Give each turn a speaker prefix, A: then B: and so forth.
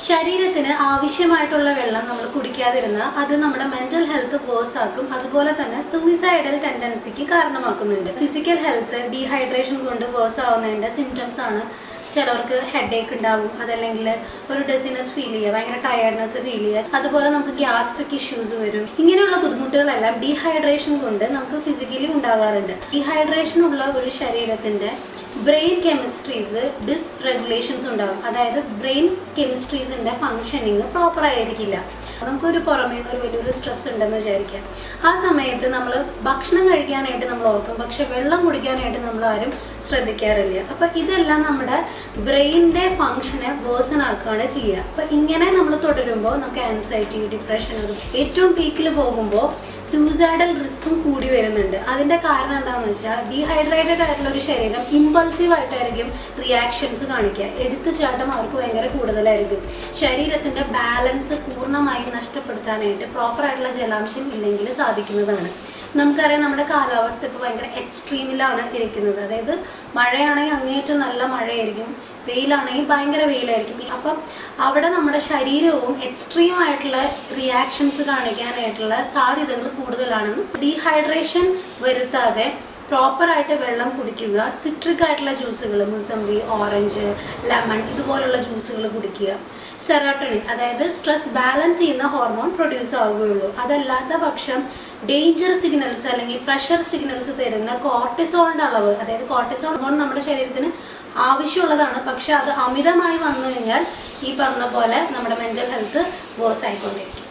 A: ശരീരത്തിന് ആവശ്യമായിട്ടുള്ള വെള്ളം നമ്മൾ കുടിക്കാതിരുന്ന അത് നമ്മുടെ മെന്റൽ ഹെൽത്ത് വേഴ്സ് ആക്കും. അതുപോലെ തന്നെ സൂയിസൈഡൽ ടെൻഡൻസിക്ക് കാരണമാക്കുന്നുണ്ട്. ഫിസിക്കൽ ഹെൽത്ത് ഡീഹൈഡ്രേഷൻ കൊണ്ട് വേഴ്സ് ആവുന്നതിന്റെ സിംറ്റംസ് ആണ് ചിലവർക്ക് ഹെഡേക്ക് ഉണ്ടാവും, അതല്ലെങ്കിൽ ഒരു ഡെസിനസ് ഫീൽ ചെയ്യുക, ഭയങ്കര ടയർഡ്നെസ് ഫീൽ ചെയ്യുക, അതുപോലെ നമുക്ക് ഗ്യാസ്ട്രിക് ഇഷ്യൂസ് വരും. ഇങ്ങനെയുള്ള ബുദ്ധിമുട്ടുകളെല്ലാം ഡീഹൈഡ്രേഷൻ കൊണ്ട് നമുക്ക് ഫിസിക്കലി ഉണ്ടാകാറുണ്ട്. ഡീഹൈഡ്രേഷൻ ഉള്ള ഒരു ശരീരത്തിന്റെ ബ്രെയിൻ കെമിസ്ട്രീസ് ഡിസ്റെഗുലേഷൻസ് ഉണ്ടാകും. അതായത് ബ്രെയിൻ കെമിസ്ട്രീസിന്റെ ഫങ്ഷനിങ് പ്രോപ്പർ ആയിരിക്കില്ല. നമുക്കൊരു പുറമേ നിന്ന് ഒരു വലിയൊരു സ്ട്രെസ് ഉണ്ടെന്ന് വിചാരിക്കാം. ആ സമയത്ത് നമ്മൾ ഭക്ഷണം കഴിക്കാനായിട്ട് നമ്മൾ ഓർക്കും, പക്ഷെ വെള്ളം കുടിക്കാനായിട്ട് നമ്മൾ ആരും ശ്രദ്ധിക്കാറില്ല. അപ്പൊ ഇതെല്ലാം നമ്മുടെ ബ്രെയിനിന്റെ ഫങ്ഷനെ വേഴ്സൺ ആക്കുകയാണ് ചെയ്യുക. അപ്പൊ ഇങ്ങനെ നമ്മൾ തുടരുമ്പോൾ നമുക്ക് ആൻസൈറ്റി, ഡിപ്രഷൻ, അത് ഏറ്റവും പീക്കിൽ പോകുമ്പോൾ സൂയിസൈഡൽ റിസ്ക്കും കൂടി വരുന്നുണ്ട്. അതിന്റെ കാരണം എന്താണെന്ന് വെച്ചാൽ ഡീഹൈഡ്രേറ്റഡ് ആയിട്ടുള്ള ഒരു ശരീരം ഇമ്പൾസീവ് ആയിട്ടായിരിക്കും റിയാക്ഷൻസ് കാണിക്കുക. എടുത്തുചാട്ടം അവർക്ക് ഭയങ്കര കൂടുതലായിരിക്കും. ശരീരത്തിന്റെ ബാലൻസ് പൂർണ്ണമായി നഷ്ടപ്പെടുത്താനായിട്ട് പ്രോപ്പർ ആയിട്ടുള്ള ജലാംശം ഇല്ലെങ്കിൽ സാധിക്കുന്നതാണ്. നമുക്കറിയാം നമ്മുടെ കാലാവസ്ഥ ഇപ്പോൾ ഭയങ്കര എക്സ്ട്രീമിലാണ് ഇരിക്കുന്നത്. അതായത് മഴയാണെങ്കിൽ അങ്ങേറ്റം നല്ല മഴയായിരിക്കും, വെയിലാണെങ്കിൽ ഭയങ്കര വെയിലായിരിക്കും. അപ്പം അവിടെ നമ്മുടെ ശരീരവും എക്സ്ട്രീം ആയിട്ടുള്ള റിയാക്ഷൻസ് കാണിക്കാനായിട്ടുള്ള സാധ്യതകൾ കൂടുതലാണെന്ന്. ഡീഹൈഡ്രേഷൻ വരുത്താതെ പ്രോപ്പറായിട്ട് വെള്ളം കുടിക്കുക, സിട്രിക് ആയിട്ടുള്ള ജ്യൂസുകൾ, മുസംബി, ഓറഞ്ച്, ലെമൺ ഇതുപോലുള്ള ജ്യൂസുകൾ കുടിക്കുക. സെറോട്ടോണിൻ, അതായത് സ്ട്രെസ് ബാലൻസ് ചെയ്യുന്ന ഹോർമോൺ പ്രൊഡ്യൂസ് ആവുകയുള്ളൂ. അതല്ലാത്ത പക്ഷം ഡേഞ്ചർ സിഗ്നൽസ് അല്ലെങ്കിൽ പ്രഷർ സിഗ്നൽസ് തരുന്ന കോർട്ടിസോളിന്റെ അളവ്, അതായത് കോർട്ടിസോൾ ഹോർമോൺ നമ്മുടെ ശരീരത്തിന് ആവശ്യമുള്ളതാണ്, പക്ഷെ അത് അമിതമായി വന്നു കഴിഞ്ഞാൽ ഈ പറഞ്ഞ പോലെ നമ്മുടെ മെന്റൽ ഹെൽത്ത് വേഴ്സ് ആയിക്കൊണ്ടിരിക്കും.